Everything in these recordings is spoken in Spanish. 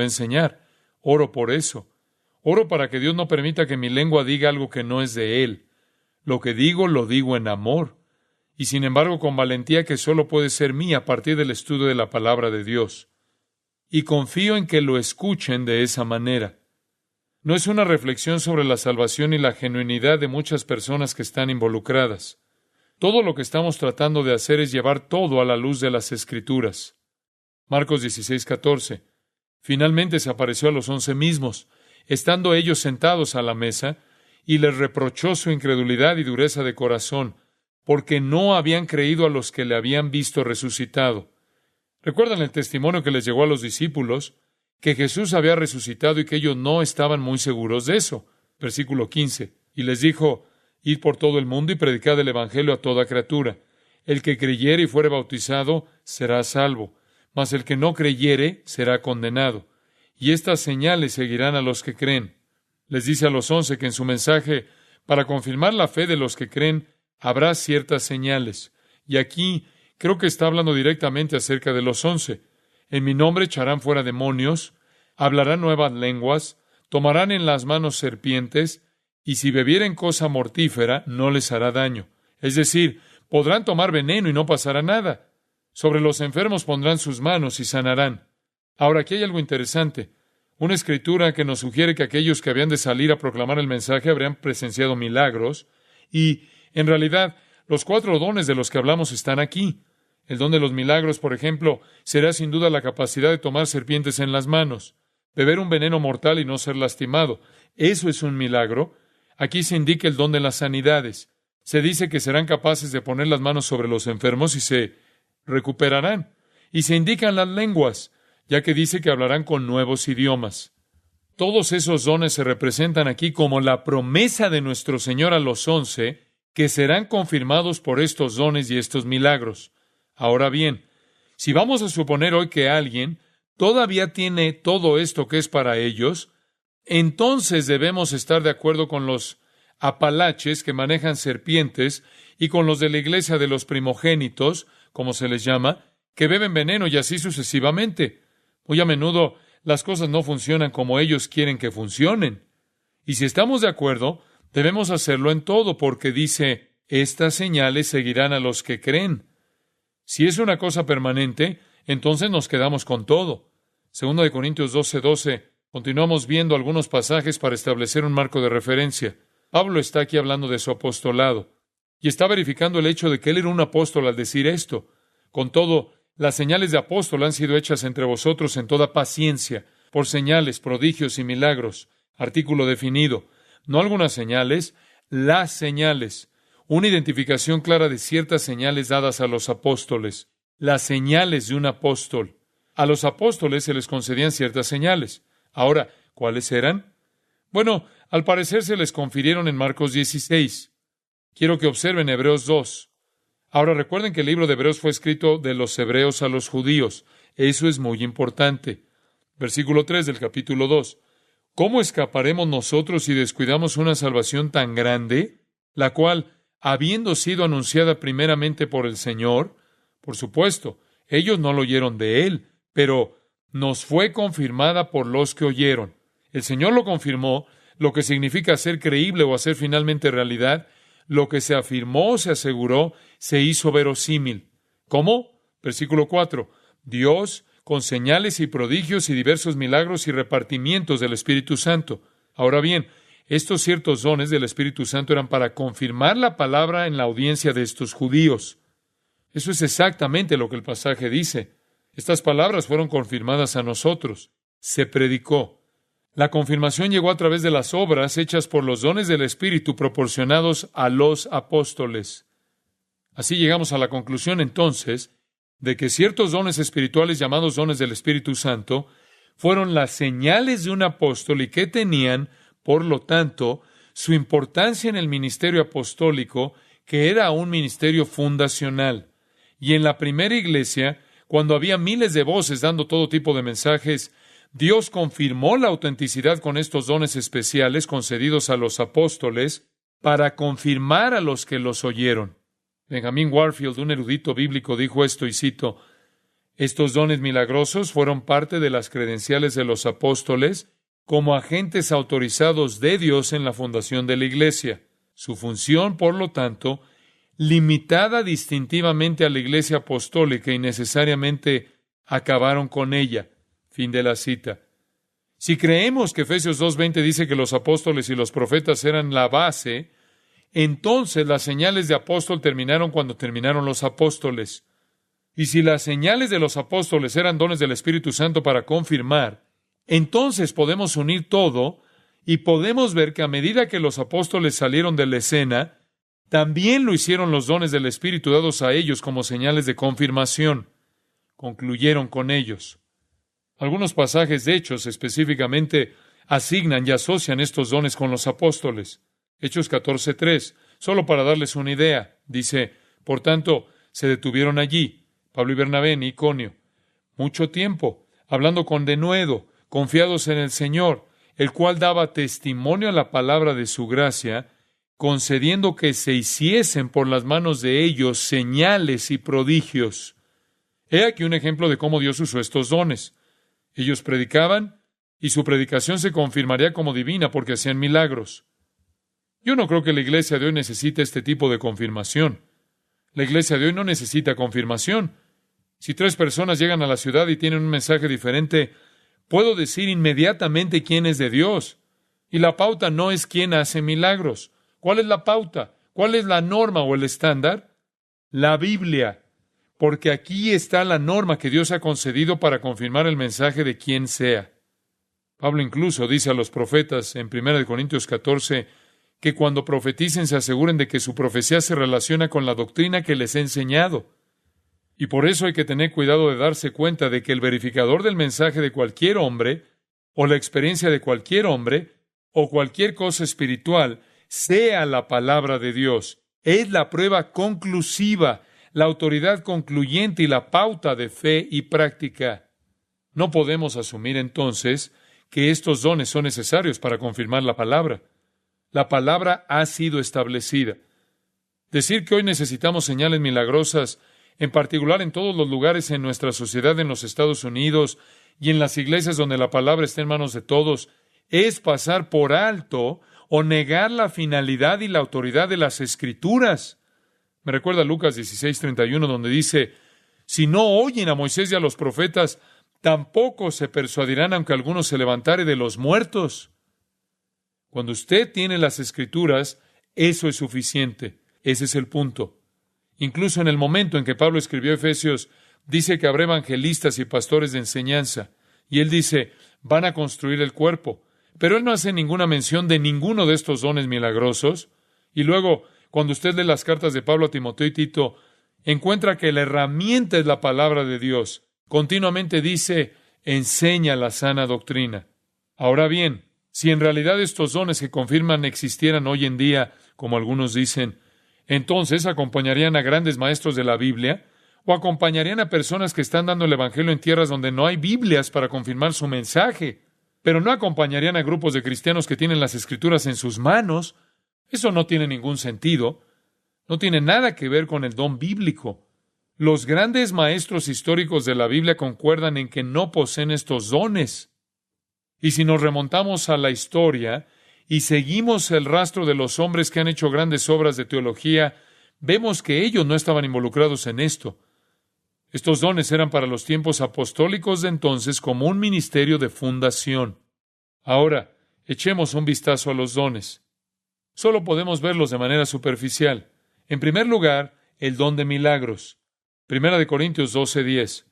enseñar. Oro por eso. Oro para que Dios no permita que mi lengua diga algo que no es de Él. Lo que digo, lo digo en amor. Y sin embargo, con valentía que solo puede ser mía a partir del estudio de la palabra de Dios. Y confío en que lo escuchen de esa manera. No es una reflexión sobre la salvación y la genuinidad de muchas personas que están involucradas. Todo lo que estamos tratando de hacer es llevar todo a la luz de las Escrituras. Marcos 16:14. Finalmente se apareció a los 11 mismos, estando ellos sentados a la mesa, y les reprochó su incredulidad y dureza de corazón, porque no habían creído a los que le habían visto resucitado. ¿Recuerdan el testimonio que les llegó a los discípulos? Que Jesús había resucitado y que ellos no estaban muy seguros de eso. Versículo 15. Y les dijo: Id por todo el mundo y predicad el Evangelio a toda criatura. El que creyere y fuere bautizado será salvo, mas el que no creyere será condenado. Y estas señales seguirán a los que creen. Les dice a los 11 que en su mensaje, para confirmar la fe de los que creen, habrá ciertas señales. Y aquí creo que está hablando directamente acerca de los 11. En mi nombre echarán fuera demonios, hablarán nuevas lenguas, tomarán en las manos serpientes, y si bebieren cosa mortífera, no les hará daño. Es decir, podrán tomar veneno y no pasará nada. Sobre los enfermos pondrán sus manos y sanarán. Ahora, aquí hay algo interesante. Una escritura que nos sugiere que aquellos que habían de salir a proclamar el mensaje habrían presenciado milagros, y, en realidad, los 4 dones de los que hablamos están aquí. El don de los milagros, por ejemplo, será sin duda la capacidad de tomar serpientes en las manos, beber un veneno mortal y no ser lastimado. Eso es un milagro. Aquí se indica el don de las sanidades. Se dice que serán capaces de poner las manos sobre los enfermos y se recuperarán. Y se indican las lenguas, ya que dice que hablarán con nuevos idiomas. Todos esos dones se representan aquí como la promesa de nuestro Señor a los 11, que serán confirmados por estos dones y estos milagros. Ahora bien, si vamos a suponer hoy que alguien todavía tiene todo esto que es para ellos, entonces debemos estar de acuerdo con los apalaches que manejan serpientes y con los de la iglesia de los primogénitos, como se les llama, que beben veneno y así sucesivamente. Muy a menudo las cosas no funcionan como ellos quieren que funcionen. Y si estamos de acuerdo, debemos hacerlo en todo, porque dice, estas señales seguirán a los que creen. Si es una cosa permanente, entonces nos quedamos con todo. 2 Corintios 12:12. Continuamos viendo algunos pasajes para establecer un marco de referencia. Pablo está aquí hablando de su apostolado y está verificando el hecho de que él era un apóstol al decir esto. Con todo, las señales de apóstol han sido hechas entre vosotros en toda paciencia, por señales, prodigios y milagros. Artículo definido. No algunas señales, las señales. Una identificación clara de ciertas señales dadas a los apóstoles. Las señales de un apóstol. A los apóstoles se les concedían ciertas señales. Ahora, ¿cuáles eran? Bueno, al parecer se les confirieron en Marcos 16. Quiero que observen Hebreos 2. Ahora recuerden que el libro de Hebreos fue escrito de los hebreos a los judíos. Eso es muy importante. Versículo 3 del capítulo 2. ¿Cómo escaparemos nosotros si descuidamos una salvación tan grande, la cual, habiendo sido anunciada primeramente por el Señor, por supuesto, ellos no lo oyeron de Él, pero nos fue confirmada por los que oyeron? El Señor lo confirmó, lo que significa hacer creíble o hacer finalmente realidad. Lo que se afirmó, se aseguró, se hizo verosímil. ¿Cómo? Versículo 4. Dios, con señales y prodigios y diversos milagros y repartimientos del Espíritu Santo. Ahora bien, estos ciertos dones del Espíritu Santo eran para confirmar la palabra en la audiencia de estos judíos. Eso es exactamente lo que el pasaje dice. Estas palabras fueron confirmadas a nosotros. Se predicó. La confirmación llegó a través de las obras hechas por los dones del Espíritu proporcionados a los apóstoles. Así llegamos a la conclusión, entonces, de que ciertos dones espirituales llamados dones del Espíritu Santo fueron las señales de un apóstol y que tenían, por lo tanto, su importancia en el ministerio apostólico, que era un ministerio fundacional. Y en la primera iglesia, cuando había miles de voces dando todo tipo de mensajes, Dios confirmó la autenticidad con estos dones especiales concedidos a los apóstoles para confirmar a los que los oyeron. Benjamin Warfield, un erudito bíblico, dijo esto, y cito: Estos dones milagrosos fueron parte de las credenciales de los apóstoles como agentes autorizados de Dios en la fundación de la Iglesia. Su función, por lo tanto, limitada distintivamente a la Iglesia apostólica y necesariamente acabaron con ella. Fin de la cita. Si creemos que Efesios 2:20 dice que los apóstoles y los profetas eran la base, entonces las señales de apóstol terminaron cuando terminaron los apóstoles. Y si las señales de los apóstoles eran dones del Espíritu Santo para confirmar, entonces podemos unir todo y podemos ver que a medida que los apóstoles salieron de la escena, también lo hicieron los dones del Espíritu dados a ellos como señales de confirmación. Concluyeron con ellos. Algunos pasajes de Hechos específicamente asignan y asocian estos dones con los apóstoles. Hechos 14:3, solo para darles una idea, dice, por tanto, se detuvieron allí, Pablo y Bernabé en Iconio, mucho tiempo, hablando con denuedo, confiados en el Señor, el cual daba testimonio a la palabra de su gracia, concediendo que se hiciesen por las manos de ellos señales y prodigios. He aquí un ejemplo de cómo Dios usó estos dones. Ellos predicaban, y su predicación se confirmaría como divina porque hacían milagros. Yo no creo que la iglesia de hoy necesite este tipo de confirmación. La iglesia de hoy no necesita confirmación. Si 3 personas llegan a la ciudad y tienen un mensaje diferente, puedo decir inmediatamente quién es de Dios. Y la pauta no es quién hace milagros. ¿Cuál es la pauta? ¿Cuál es la norma o el estándar? La Biblia. Porque aquí está la norma que Dios ha concedido para confirmar el mensaje de quien sea. Pablo incluso dice a los profetas en 1 Corintios 14 que cuando profeticen se aseguren de que su profecía se relaciona con la doctrina que les he enseñado. Y por eso hay que tener cuidado de darse cuenta de que el verificador del mensaje de cualquier hombre, o la experiencia de cualquier hombre, o cualquier cosa espiritual, sea la palabra de Dios. Es la prueba conclusiva, la autoridad concluyente y la pauta de fe y práctica. No podemos asumir entonces que estos dones son necesarios para confirmar la palabra. La palabra ha sido establecida. Decir que hoy necesitamos señales milagrosas, en particular en todos los lugares en nuestra sociedad en los Estados Unidos y en las iglesias donde la palabra está en manos de todos, es pasar por alto o negar la finalidad y la autoridad de las Escrituras. Me recuerda Lucas 16:31, donde dice, si no oyen a Moisés y a los profetas, tampoco se persuadirán aunque alguno se levantare de los muertos. Cuando usted tiene las Escrituras, eso es suficiente. Ese es el punto. Incluso en el momento en que Pablo escribió Efesios, dice que habrá evangelistas y pastores de enseñanza. Y él dice, van a construir el cuerpo. Pero él no hace ninguna mención de ninguno de estos dones milagrosos. Y luego, cuando usted lee las cartas de Pablo a Timoteo y Tito, encuentra que la herramienta es la palabra de Dios. Continuamente dice, enseña la sana doctrina. Ahora bien, si en realidad estos dones que confirman existieran hoy en día, como algunos dicen, entonces acompañarían a grandes maestros de la Biblia o acompañarían a personas que están dando el Evangelio en tierras donde no hay Biblias para confirmar su mensaje, pero no acompañarían a grupos de cristianos que tienen las Escrituras en sus manos. Eso no tiene ningún sentido. No tiene nada que ver con el don bíblico. Los grandes maestros históricos de la Biblia concuerdan en que no poseen estos dones. Y si nos remontamos a la historia y seguimos el rastro de los hombres que han hecho grandes obras de teología, vemos que ellos no estaban involucrados en esto. Estos dones eran para los tiempos apostólicos de entonces como un ministerio de fundación. Ahora, echemos un vistazo a los dones. Solo podemos verlos de manera superficial. En primer lugar, el don de milagros. 1 Corintios 12:10.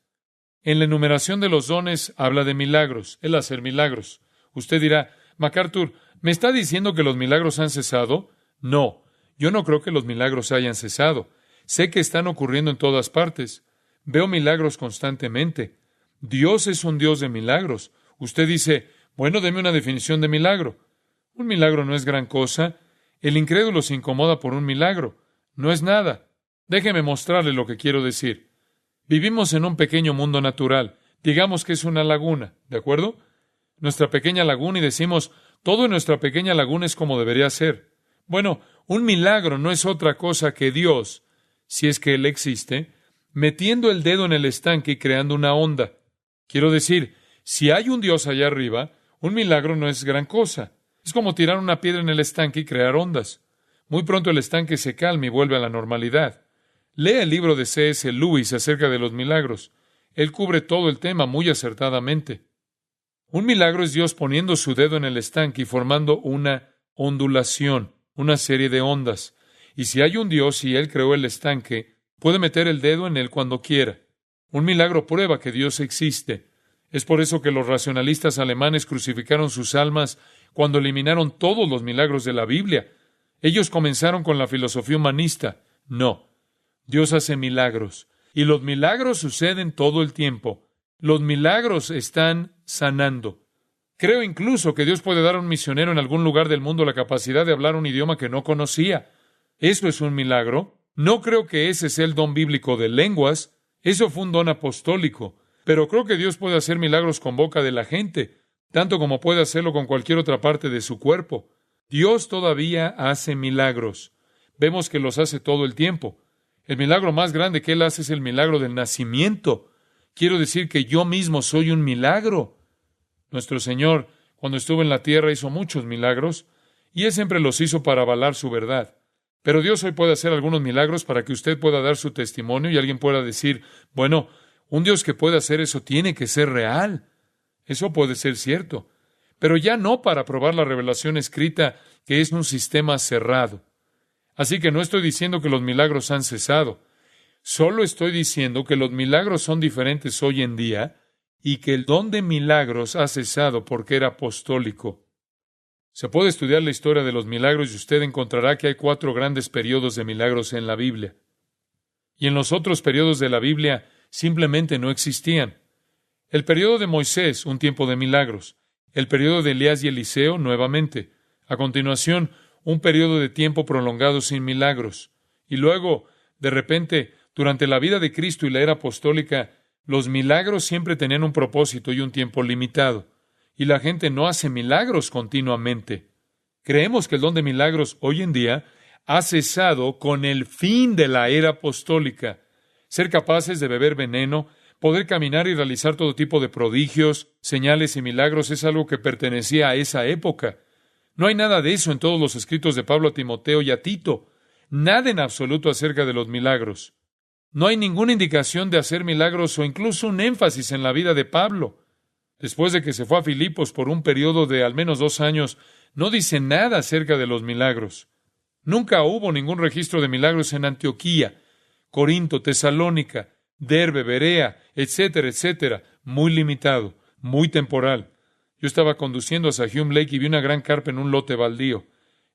En la enumeración de los dones habla de milagros, el hacer milagros. Usted dirá, MacArthur, ¿me está diciendo que los milagros han cesado? No, yo no creo que los milagros hayan cesado. Sé que están ocurriendo en todas partes. Veo milagros constantemente. Dios es un Dios de milagros. Usted dice, bueno, deme una definición de milagro. Un milagro no es gran cosa. El incrédulo se incomoda por un milagro. No es nada. Déjeme mostrarle lo que quiero decir. Vivimos en un pequeño mundo natural. Digamos que es una laguna, ¿de acuerdo? Nuestra pequeña laguna y decimos, todo en nuestra pequeña laguna es como debería ser. Bueno, un milagro no es otra cosa que Dios, si es que Él existe, metiendo el dedo en el estanque y creando una onda. Quiero decir, si hay un Dios allá arriba, un milagro no es gran cosa. Es como tirar una piedra en el estanque y crear ondas. Muy pronto el estanque se calma y vuelve a la normalidad. Lea el libro de C.S. Lewis acerca de los milagros. Él cubre todo el tema muy acertadamente. Un milagro es Dios poniendo su dedo en el estanque y formando una ondulación, una serie de ondas. Y si hay un Dios y Él creó el estanque, puede meter el dedo en él cuando quiera. Un milagro prueba que Dios existe. Es por eso que los racionalistas alemanes crucificaron sus almas cuando eliminaron todos los milagros de la Biblia. Ellos comenzaron con la filosofía humanista. No, Dios hace milagros. Y los milagros suceden todo el tiempo. Los milagros están sanando. Creo incluso que Dios puede dar a un misionero en algún lugar del mundo la capacidad de hablar un idioma que no conocía. Eso es un milagro. No creo que ese sea el don bíblico de lenguas. Eso fue un don apostólico. Pero creo que Dios puede hacer milagros con boca de la gente, tanto como puede hacerlo con cualquier otra parte de su cuerpo. Dios todavía hace milagros. Vemos que los hace todo el tiempo. El milagro más grande que Él hace es el milagro del nacimiento. Quiero decir que yo mismo soy un milagro. Nuestro Señor, cuando estuvo en la tierra, hizo muchos milagros, y Él siempre los hizo para avalar su verdad. Pero Dios hoy puede hacer algunos milagros para que usted pueda dar su testimonio y alguien pueda decir, bueno, un Dios que puede hacer eso tiene que ser real. Eso puede ser cierto, pero ya no para probar la revelación escrita, que es un sistema cerrado. Así que no estoy diciendo que los milagros han cesado. Solo estoy diciendo que los milagros son diferentes hoy en día y que el don de milagros ha cesado porque era apostólico. Se puede estudiar la historia de los milagros y usted encontrará que hay 4 grandes periodos de milagros en la Biblia. Y en los otros periodos de la Biblia simplemente no existían. El periodo de Moisés, un tiempo de milagros. El periodo de Elías y Eliseo, nuevamente. A continuación, un periodo de tiempo prolongado sin milagros. Y luego, de repente, durante la vida de Cristo y la era apostólica, los milagros siempre tenían un propósito y un tiempo limitado. Y la gente no hace milagros continuamente. Creemos que el don de milagros hoy en día ha cesado con el fin de la era apostólica. Ser capaces de beber veneno, poder caminar y realizar todo tipo de prodigios, señales y milagros es algo que pertenecía a esa época. No hay nada de eso en todos los escritos de Pablo a Timoteo y a Tito. Nada en absoluto acerca de los milagros. No hay ninguna indicación de hacer milagros o incluso un énfasis en la vida de Pablo. Después de que se fue a Filipos por un periodo de al menos 2 años, no dice nada acerca de los milagros. Nunca hubo ningún registro de milagros en Antioquía, Corinto, Tesalónica, Derbe, Berea, etcétera, etcétera. Muy limitado, muy temporal. Yo estaba conduciendo a Sahum Lake y vi una gran carpa en un lote baldío.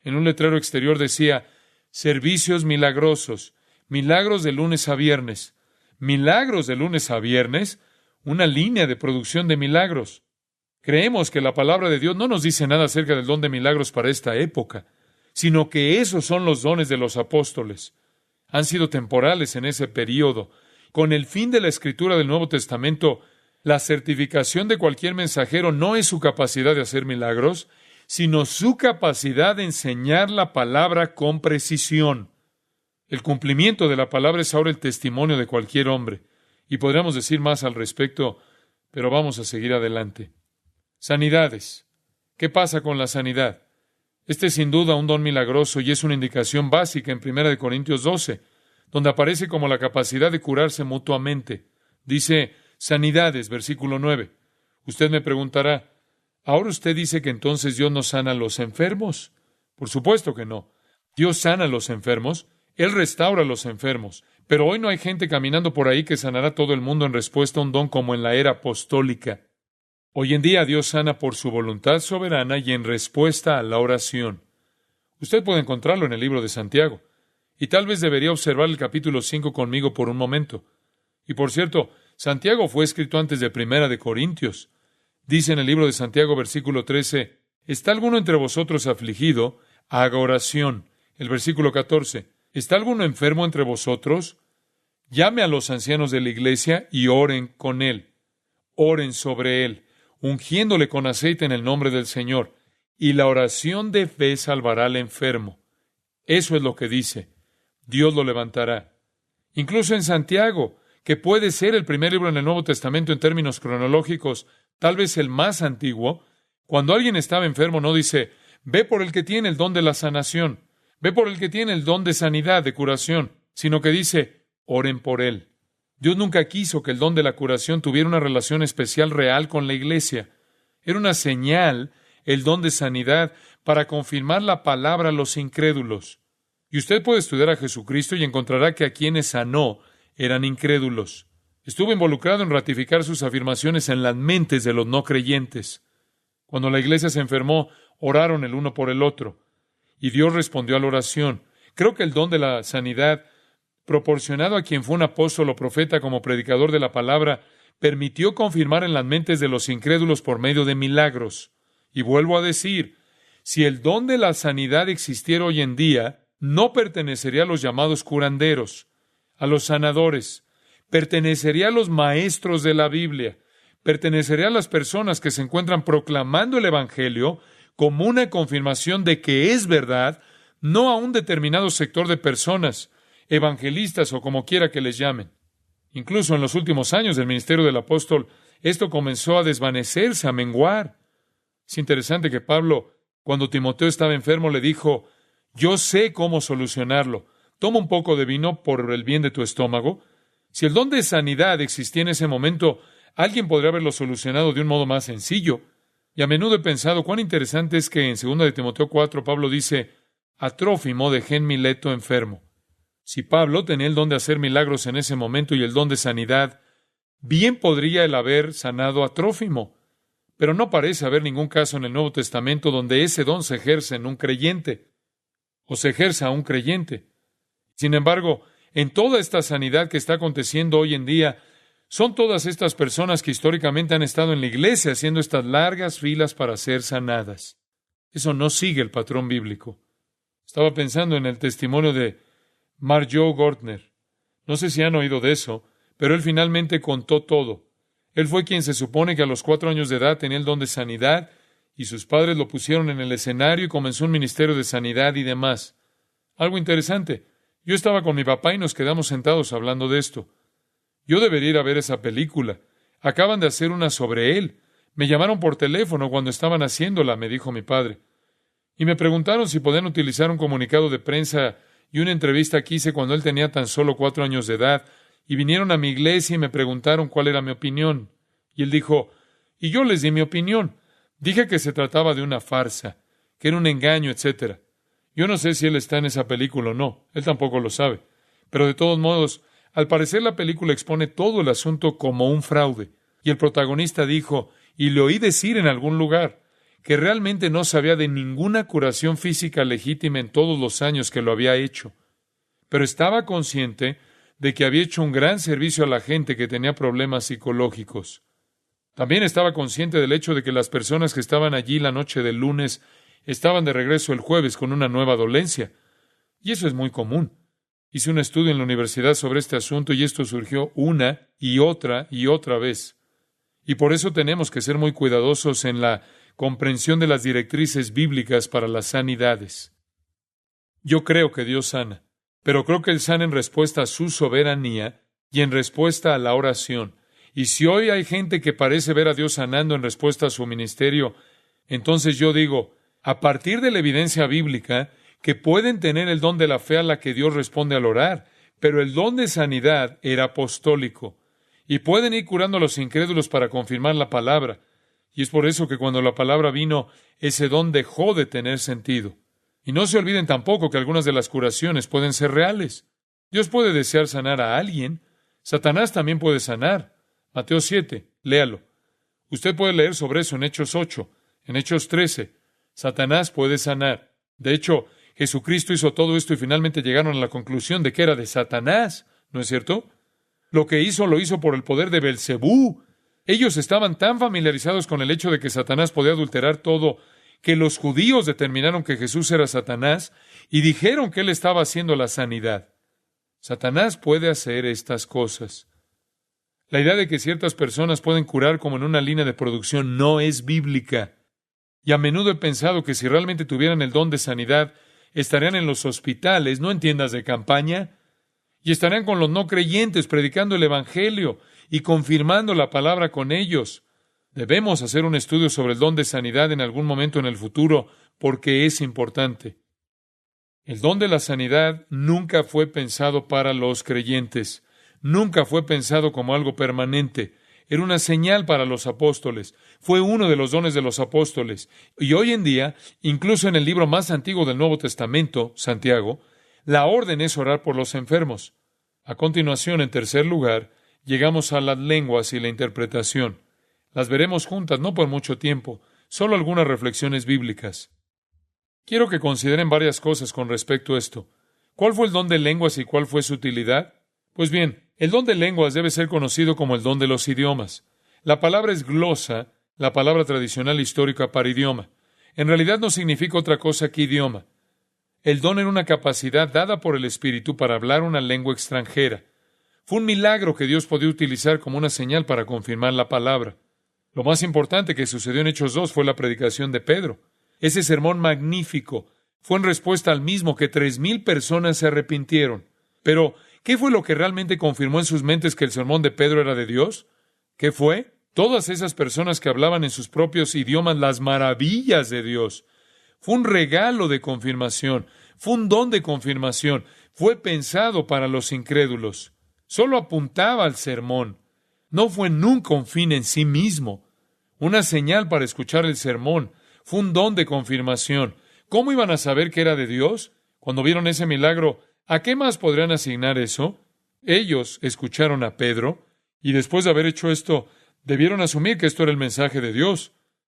En un letrero exterior decía, servicios milagrosos, milagros de lunes a viernes. ¿Milagros de lunes a viernes? Una línea de producción de milagros. Creemos que la palabra de Dios no nos dice nada acerca del don de milagros para esta época, sino que esos son los dones de los apóstoles. Han sido temporales en ese período. Con el fin de la escritura del Nuevo Testamento, la certificación de cualquier mensajero no es su capacidad de hacer milagros, sino su capacidad de enseñar la palabra con precisión. El cumplimiento de la palabra es ahora el testimonio de cualquier hombre. Y podríamos decir más al respecto, pero vamos a seguir adelante. Sanidades. ¿Qué pasa con la sanidad? Este es sin duda un don milagroso y es una indicación básica en 1 Corintios 12, donde aparece como la capacidad de curarse mutuamente. Dice, sanidades, versículo 9. Usted me preguntará, ¿ahora usted dice que entonces Dios no sana a los enfermos? Por supuesto que no. Dios sana a los enfermos, Él restaura a los enfermos. Pero hoy no hay gente caminando por ahí que sanará a todo el mundo en respuesta a un don como en la era apostólica. Hoy en día Dios sana por su voluntad soberana y en respuesta a la oración. Usted puede encontrarlo en el libro de Santiago. Y tal vez debería observar el capítulo 5 conmigo por un momento. Y por cierto, Santiago fue escrito antes de 1 Corintios. Dice en el libro de Santiago, versículo 13, ¿está alguno entre vosotros afligido? Haga oración. El versículo 14, ¿está alguno enfermo entre vosotros? Llame a los ancianos de la iglesia y oren con él. Oren sobre él, ungiéndole con aceite en el nombre del Señor. Y la oración de fe salvará al enfermo. Eso es lo que dice. Dios lo levantará. Incluso en Santiago, que puede ser el primer libro en el Nuevo Testamento en términos cronológicos, tal vez el más antiguo. Cuando alguien estaba enfermo, no dice, ve por el que tiene el don de la sanación, ve por el que tiene el don de sanidad, de curación, sino que dice, oren por él. Dios nunca quiso que el don de la curación tuviera una relación especial real con la iglesia. Era una señal, el don de sanidad, para confirmar la palabra a los incrédulos. Y usted puede estudiar a Jesucristo y encontrará que a quienes sanó eran incrédulos. Estuvo involucrado en ratificar sus afirmaciones en las mentes de los no creyentes. Cuando la iglesia se enfermó, oraron el uno por el otro. Y Dios respondió a la oración. Creo que el don de la sanidad, proporcionado a quien fue un apóstol o profeta como predicador de la palabra, permitió confirmar en las mentes de los incrédulos por medio de milagros. Y vuelvo a decir, si el don de la sanidad existiera hoy en día, no pertenecería a los llamados curanderos, a los sanadores, pertenecería a los maestros de la Biblia, pertenecería a las personas que se encuentran proclamando el Evangelio como una confirmación de que es verdad, no a un determinado sector de personas, evangelistas o como quiera que les llamen. Incluso en los últimos años del ministerio del apóstol, esto comenzó a desvanecerse, a menguar. Es interesante que Pablo, cuando Timoteo estaba enfermo, le dijo, yo sé cómo solucionarlo. Toma un poco de vino por el bien de tu estómago. Si el don de sanidad existía en ese momento, alguien podría haberlo solucionado de un modo más sencillo. Y a menudo he pensado cuán interesante es que en 2 de Timoteo 4 Pablo dice, a Trófimo dejé en Mileto enfermo. Si Pablo tenía el don de hacer milagros en ese momento y el don de sanidad, bien podría él haber sanado a Trófimo. Pero no parece haber ningún caso en el Nuevo Testamento donde ese don se ejerce en un creyente o se ejerza a un creyente. Sin embargo, en toda esta sanidad que está aconteciendo hoy en día, son todas estas personas que históricamente han estado en la iglesia haciendo estas largas filas para ser sanadas. Eso no sigue el patrón bíblico. Estaba pensando en el testimonio de Marjoe Gortner. No sé si han oído de eso, pero él finalmente contó todo. Él fue quien se supone que a los 4 años de edad tenía el don de sanidad, y sus padres lo pusieron en el escenario y comenzó un ministerio de sanidad y demás. Algo interesante. Yo estaba con mi papá y nos quedamos sentados hablando de esto. Yo debería ir a ver esa película. Acaban de hacer una sobre él. Me llamaron por teléfono cuando estaban haciéndola, me dijo mi padre. Y me preguntaron si podían utilizar un comunicado de prensa y una entrevista que hice cuando él tenía tan solo 4 años de edad. Y vinieron a mi iglesia y me preguntaron cuál era mi opinión. Y él dijo, y yo les di mi opinión. Dije que se trataba de una farsa, que era un engaño, etc. Yo no sé si él está en esa película o no. Él tampoco lo sabe. Pero de todos modos, al parecer la película expone todo el asunto como un fraude. Y el protagonista dijo, y le oí decir en algún lugar, que realmente no sabía de ninguna curación física legítima en todos los años que lo había hecho. Pero estaba consciente de que había hecho un gran servicio a la gente que tenía problemas psicológicos. También estaba consciente del hecho de que las personas que estaban allí la noche del lunes estaban de regreso el jueves con una nueva dolencia. Y eso es muy común. Hice un estudio en la universidad sobre este asunto y esto surgió una y otra vez. Y por eso tenemos que ser muy cuidadosos en la comprensión de las directrices bíblicas para las sanidades. Yo creo que Dios sana, pero creo que Él sana en respuesta a su soberanía y en respuesta a la oración. Y si hoy hay gente que parece ver a Dios sanando en respuesta a su ministerio, entonces yo digo, a partir de la evidencia bíblica, que pueden tener el don de la fe a la que Dios responde al orar, pero el don de sanidad era apostólico. Y pueden ir curando a los incrédulos para confirmar la palabra. Y es por eso que cuando la palabra vino, ese don dejó de tener sentido. Y no se olviden tampoco que algunas de las curaciones pueden ser reales. Dios puede desear sanar a alguien. Satanás también puede sanar. Mateo 7, léalo. Usted puede leer sobre eso en Hechos 8, en Hechos 13. Satanás puede sanar. De hecho, Jesucristo hizo todo esto y finalmente llegaron a la conclusión de que era de Satanás, ¿no es cierto? Lo que hizo, lo hizo por el poder de Belcebú. Ellos estaban tan familiarizados con el hecho de que Satanás podía adulterar todo, que los judíos determinaron que Jesús era Satanás y dijeron que él estaba haciendo la sanidad. Satanás puede hacer estas cosas. La idea de que ciertas personas pueden curar como en una línea de producción no es bíblica. Y a menudo he pensado que si realmente tuvieran el don de sanidad, estarían en los hospitales, no en tiendas de campaña. Y estarán con los no creyentes, predicando el Evangelio y confirmando la palabra con ellos. Debemos hacer un estudio sobre el don de sanidad en algún momento en el futuro, porque es importante. El don de la sanidad nunca fue pensado para los creyentes. Nunca fue pensado como algo permanente. Era una señal para los apóstoles. Fue uno de los dones de los apóstoles. Y hoy en día, incluso en el libro más antiguo del Nuevo Testamento, Santiago, la orden es orar por los enfermos. A continuación, en tercer lugar, llegamos a las lenguas y la interpretación. Las veremos juntas, no por mucho tiempo, solo algunas reflexiones bíblicas. Quiero que consideren varias cosas con respecto a esto. ¿Cuál fue el don de lenguas y cuál fue su utilidad? Pues bien, el don de lenguas debe ser conocido como el don de los idiomas. La palabra es glosa, la palabra tradicional histórica para idioma. En realidad no significa otra cosa que idioma. El don era una capacidad dada por el Espíritu para hablar una lengua extranjera. Fue un milagro que Dios podía utilizar como una señal para confirmar la palabra. Lo más importante que sucedió en Hechos 2 fue la predicación de Pedro. Ese sermón magnífico fue en respuesta al mismo que 3,000 personas se arrepintieron. Pero, ¿qué fue lo que realmente confirmó en sus mentes que el sermón de Pedro era de Dios? ¿Qué fue? Todas esas personas que hablaban en sus propios idiomas las maravillas de Dios. Fue un regalo de confirmación, fue un don de confirmación, fue pensado para los incrédulos. Solo apuntaba al sermón. No fue nunca un fin en sí mismo. Una señal para escuchar el sermón. Fue un don de confirmación. ¿Cómo iban a saber que era de Dios? Cuando vieron ese milagro, ¿a qué más podrían asignar eso? Ellos escucharon a Pedro, y después de haber hecho esto, debieron asumir que esto era el mensaje de Dios.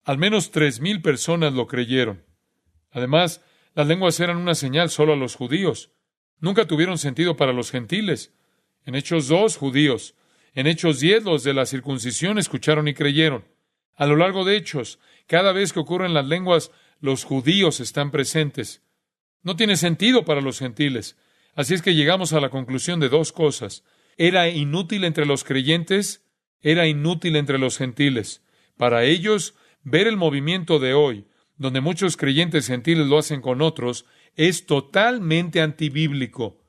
Al menos 3,000 personas lo creyeron. Además, las lenguas eran una señal solo a los judíos. Nunca tuvieron sentido para los gentiles. En Hechos 2, judíos. En Hechos 10, los de la circuncisión escucharon y creyeron. A lo largo de Hechos, cada vez que ocurren las lenguas, los judíos están presentes. No tiene sentido para los gentiles. Así es que llegamos a la conclusión de dos cosas. Era inútil entre los creyentes, era inútil entre los gentiles. Para ellos, ver el movimiento de hoy, donde muchos creyentes gentiles lo hacen con otros, es totalmente antibíblico.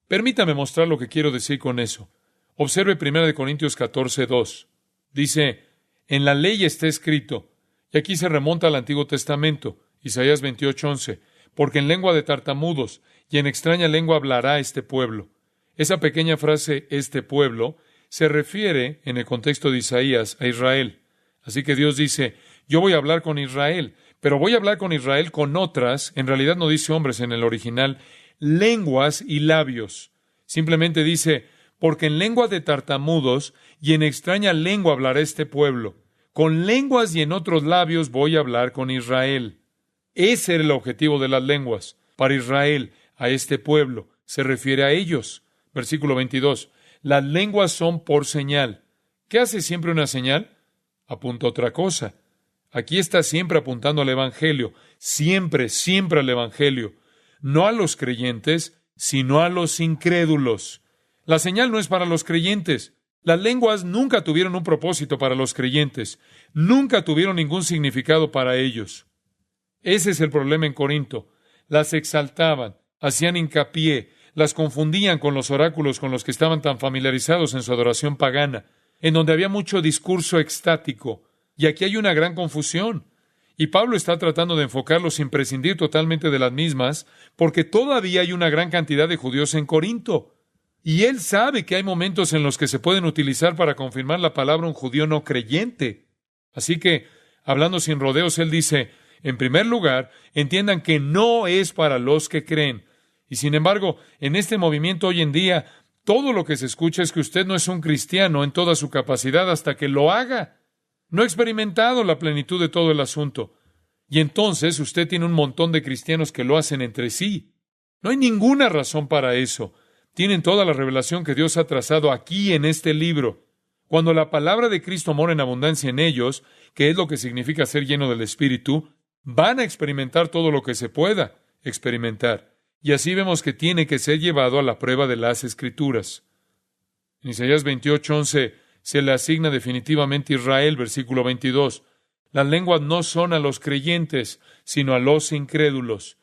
Permítame mostrar lo que quiero decir con eso. Observe 1 Corintios 14:2. Dice, en la ley está escrito, y aquí se remonta al Antiguo Testamento, Isaías 28:11, porque en lengua de tartamudos y en extraña lengua hablará este pueblo. Esa pequeña frase, este pueblo, se refiere, en el contexto de Isaías, a Israel. Así que Dios dice, yo voy a hablar con Israel, pero voy a hablar con Israel con otras, en realidad no dice hombres en el original, lenguas y labios. Simplemente dice, porque en lengua de tartamudos y en extraña lengua hablará este pueblo. Con lenguas y en otros labios voy a hablar con Israel. Ese era el objetivo de las lenguas. Para Israel, a este pueblo, se refiere a ellos. Versículo 22. Las lenguas son por señal. ¿Qué hace siempre una señal? Apunta a otra cosa. Aquí está siempre apuntando al Evangelio. Siempre, siempre al Evangelio. No a los creyentes, sino a los incrédulos. La señal no es para los creyentes. Las lenguas nunca tuvieron un propósito para los creyentes. Nunca tuvieron ningún significado para ellos. Ese es el problema en Corinto. Las exaltaban, hacían hincapié, las confundían con los oráculos con los que estaban tan familiarizados en su adoración pagana, en donde había mucho discurso extático. Y aquí hay una gran confusión. Y Pablo está tratando de enfocarlo sin prescindir totalmente de las mismas, porque todavía hay una gran cantidad de judíos en Corinto. Y él sabe que hay momentos en los que se pueden utilizar para confirmar la palabra un judío no creyente. Así que, hablando sin rodeos, él dice, en primer lugar, entiendan que no es para los que creen. Y sin embargo, en este movimiento hoy en día, todo lo que se escucha es que usted no es un cristiano en toda su capacidad hasta que lo haga. No ha experimentado la plenitud de todo el asunto. Y entonces usted tiene un montón de cristianos que lo hacen entre sí. No hay ninguna razón para eso. Tienen toda la revelación que Dios ha trazado aquí en este libro. Cuando la palabra de Cristo mora en abundancia en ellos, que es lo que significa ser lleno del Espíritu, van a experimentar todo lo que se pueda experimentar. Y así vemos que tiene que ser llevado a la prueba de las Escrituras. En Isaías 28:11 se le asigna definitivamente Israel, versículo 22. Las lenguas no son a los creyentes, sino a los incrédulos.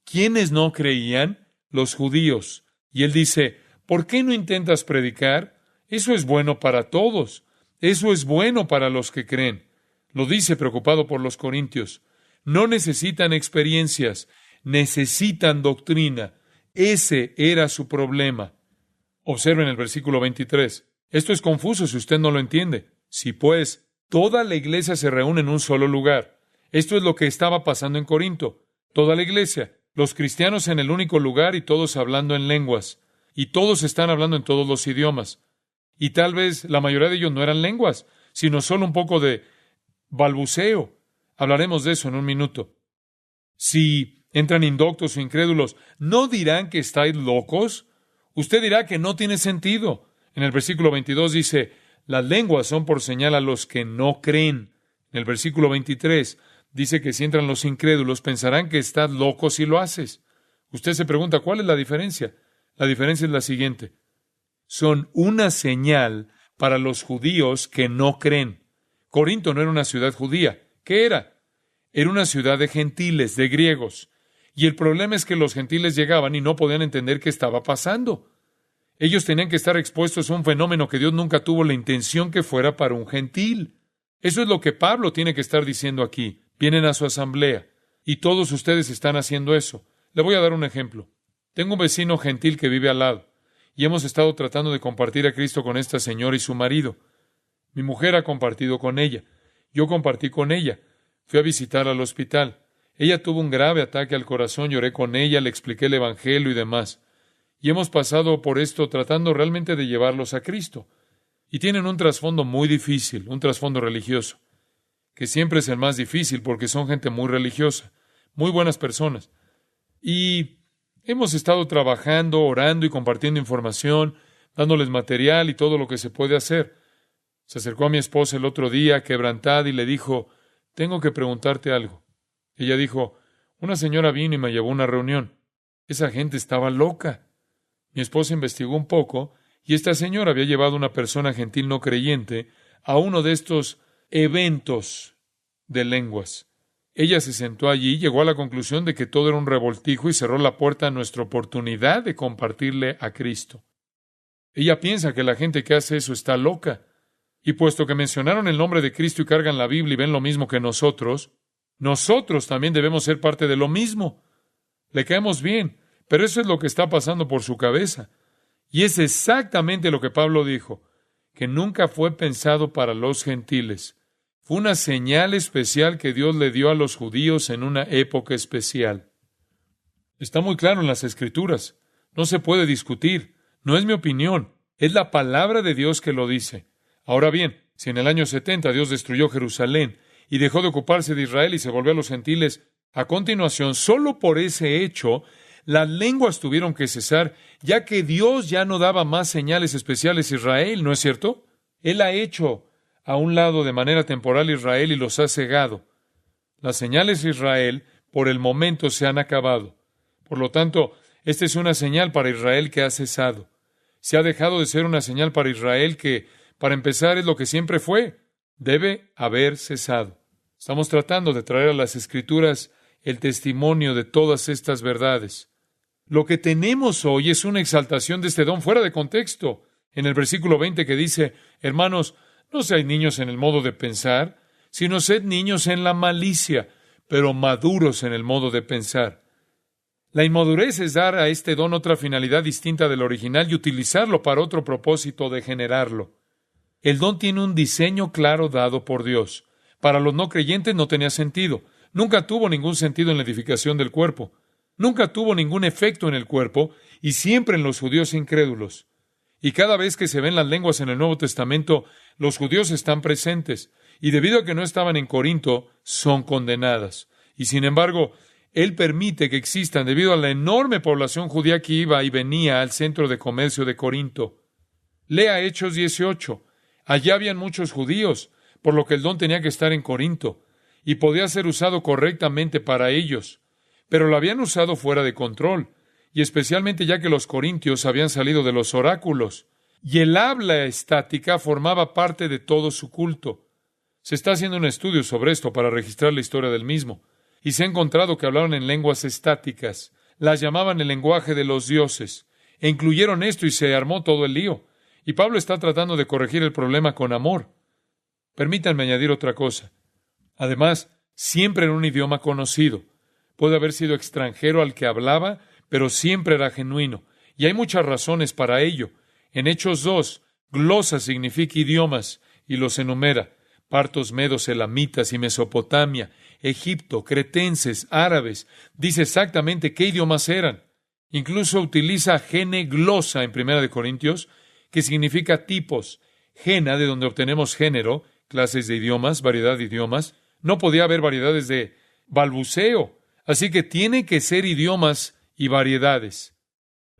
¿Quiénes no creían? Los judíos. Y él dice, ¿Por qué no intentas predicar? Eso es bueno para todos. Eso es bueno para los que creen. Lo dice preocupado por los corintios. No necesitan experiencias, necesitan doctrina. Ese era su problema. Observen el versículo 23. Esto es confuso si usted no lo entiende. Si pues toda la iglesia se reúne en un solo lugar. Esto es lo que estaba pasando en Corinto. Toda la iglesia, los cristianos en el único lugar y todos hablando en lenguas. Y todos están hablando en todos los idiomas. Y tal vez la mayoría de ellos no eran lenguas, sino solo un poco de balbuceo. Hablaremos de eso en un minuto. Si entran indoctos o incrédulos, ¿no dirán que estáis locos? Usted dirá que no tiene sentido. En el versículo 22 dice, las lenguas son por señal a los que no creen. En el versículo 23 dice que si entran los incrédulos, pensarán que estás loco si lo haces. Usted se pregunta, ¿cuál es la diferencia? La diferencia es la siguiente. Son una señal para los judíos que no creen. Corinto no era una ciudad judía. ¿Qué era? Era una ciudad de gentiles, de griegos. Y el problema es que los gentiles llegaban y no podían entender qué estaba pasando. Ellos tenían que estar expuestos a un fenómeno que Dios nunca tuvo la intención que fuera para un gentil. Eso es lo que Pablo tiene que estar diciendo aquí. Vienen a su asamblea y todos ustedes están haciendo eso. Le voy a dar un ejemplo. Tengo un vecino gentil que vive al lado y hemos estado tratando de compartir a Cristo con esta señora y su marido. Mi mujer ha compartido con ella. Yo compartí con ella. Fui a visitarla al hospital. Ella tuvo un grave ataque al corazón, lloré con ella, le expliqué el Evangelio y demás. Y hemos pasado por esto tratando realmente de llevarlos a Cristo. Y tienen un trasfondo muy difícil, un trasfondo religioso, que siempre es el más difícil porque son gente muy religiosa, muy buenas personas. Y hemos estado trabajando, orando y compartiendo información, dándoles material y todo lo que se puede hacer. Se acercó a mi esposa el otro día, quebrantada, y le dijo, tengo que preguntarte algo. Ella dijo, una señora vino y me llevó a una reunión. Esa gente estaba loca. Mi esposa investigó un poco, y esta señora había llevado a una persona gentil no creyente a uno de estos eventos de lenguas. Ella se sentó allí y llegó a la conclusión de que todo era un revoltijo y cerró la puerta a nuestra oportunidad de compartirle a Cristo. Ella piensa que la gente que hace eso está loca. Y puesto que mencionaron el nombre de Cristo y cargan la Biblia y ven lo mismo que nosotros también debemos ser parte de lo mismo. Le caemos bien, pero eso es lo que está pasando por su cabeza. Y es exactamente lo que Pablo dijo, que nunca fue pensado para los gentiles. Fue una señal especial que Dios le dio a los judíos en una época especial. Está muy claro en las Escrituras. No se puede discutir. No es mi opinión. Es la palabra de Dios que lo dice. Ahora bien, si en el año 70 Dios destruyó Jerusalén y dejó de ocuparse de Israel y se volvió a los gentiles, a continuación, solo por ese hecho, las lenguas tuvieron que cesar, ya que Dios ya no daba más señales especiales a Israel, ¿no es cierto? Él ha hecho a un lado de manera temporal a Israel y los ha cegado. Las señales de Israel, por el momento, se han acabado. Por lo tanto, esta es una señal para Israel que ha cesado. Se ha dejado de ser una señal para Israel que, para empezar, es lo que siempre fue. Debe haber cesado. Estamos tratando de traer a las Escrituras el testimonio de todas estas verdades. Lo que tenemos hoy es una exaltación de este don fuera de contexto. En el versículo 20 que dice, hermanos, no seáis niños en el modo de pensar, sino sed niños en la malicia, pero maduros en el modo de pensar. La inmadurez es dar a este don otra finalidad distinta del original y utilizarlo para otro propósito de generarlo. El don tiene un diseño claro dado por Dios. Para los no creyentes no tenía sentido. Nunca tuvo ningún sentido en la edificación del cuerpo. Nunca tuvo ningún efecto en el cuerpo y siempre en los judíos incrédulos. Y cada vez que se ven las lenguas en el Nuevo Testamento, los judíos están presentes. Y debido a que no estaban en Corinto, son condenadas. Y sin embargo, Él permite que existan debido a la enorme población judía que iba y venía al centro de comercio de Corinto. Lea Hechos 18. Allá habían muchos judíos, por lo que el don tenía que estar en Corinto, y podía ser usado correctamente para ellos. Pero lo habían usado fuera de control, y especialmente ya que los corintios habían salido de los oráculos, y el habla estática formaba parte de todo su culto. Se está haciendo un estudio sobre esto para registrar la historia del mismo, y se ha encontrado que hablaron en lenguas estáticas. Las llamaban el lenguaje de los dioses. E incluyeron esto y se armó todo el lío. Y Pablo está tratando de corregir el problema con amor. Permítanme añadir otra cosa. Además, siempre en un idioma conocido. Puede haber sido extranjero al que hablaba, pero siempre era genuino. Y hay muchas razones para ello. En Hechos 2, glosa significa idiomas, y los enumera. Partos, medos, elamitas y Mesopotamia, Egipto, cretenses, árabes. Dice exactamente qué idiomas eran. Incluso utiliza gene glosa en 1 Corintios, que significa tipos. Gena, de donde obtenemos género, clases de idiomas, variedad de idiomas. No podía haber variedades de balbuceo. Así que tiene que ser idiomas y variedades.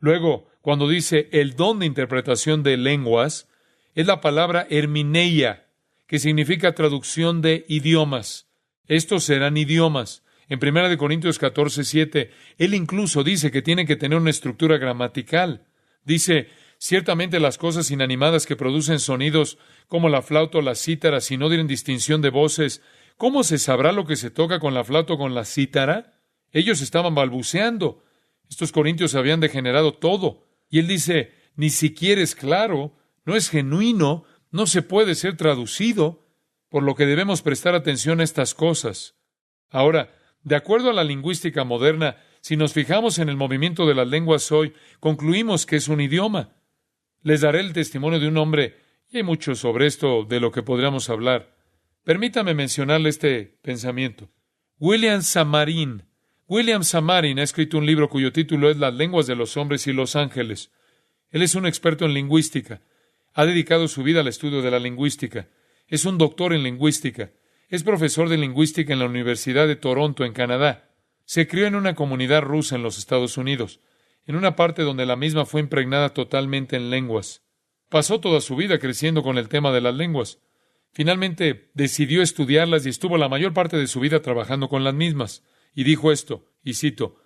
Luego, cuando dice el don de interpretación de lenguas, es la palabra hermineia, que significa traducción de idiomas. Estos serán idiomas. En 1 Corintios 14:7, él incluso dice que tiene que tener una estructura gramatical. Dice, ciertamente las cosas inanimadas que producen sonidos como la flauta o la cítara, si no dieren distinción de voces, ¿cómo se sabrá lo que se toca con la flauta o con la cítara? Ellos estaban balbuceando. Estos corintios habían degenerado todo. Y él dice, ni siquiera es claro, no es genuino, no se puede ser traducido, por lo que debemos prestar atención a estas cosas. Ahora, de acuerdo a la lingüística moderna, si nos fijamos en el movimiento de las lenguas hoy, concluimos que es un idioma. Les daré el testimonio de un hombre, y hay mucho sobre esto de lo que podríamos hablar. Permítame mencionarle este pensamiento. William Samarin. William Samarin ha escrito un libro cuyo título es Las lenguas de los hombres y los ángeles. Él es un experto en lingüística. Ha dedicado su vida al estudio de la lingüística. Es un doctor en lingüística. Es profesor de lingüística en la Universidad de Toronto, en Canadá. Se crió en una comunidad rusa en los Estados Unidos, en una parte donde la misma fue impregnada totalmente en lenguas. Pasó toda su vida creciendo con el tema de las lenguas. Finalmente decidió estudiarlas y estuvo la mayor parte de su vida trabajando con las mismas. Y dijo esto, y cito,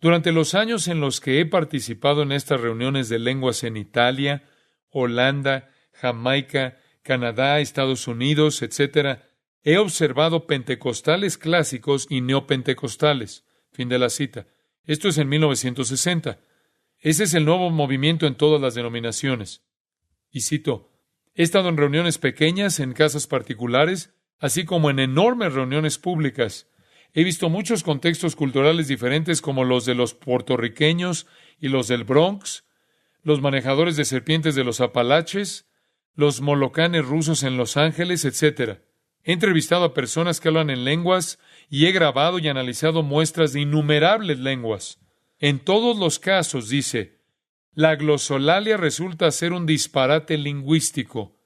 durante los años en los que he participado en estas reuniones de lenguas en Italia, Holanda, Jamaica, Canadá, Estados Unidos, etc., he observado pentecostales clásicos y neopentecostales. Fin de la cita. Esto es en 1960. Ese es el nuevo movimiento en todas las denominaciones. Y cito, he estado en reuniones pequeñas, en casas particulares, así como en enormes reuniones públicas. He visto muchos contextos culturales diferentes como los de los puertorriqueños y los del Bronx, los manejadores de serpientes de los Apalaches, los molocanes rusos en Los Ángeles, etc. He entrevistado a personas que hablan en lenguas y he grabado y analizado muestras de innumerables lenguas. En todos los casos, dice, la glosolalia resulta ser un disparate lingüístico.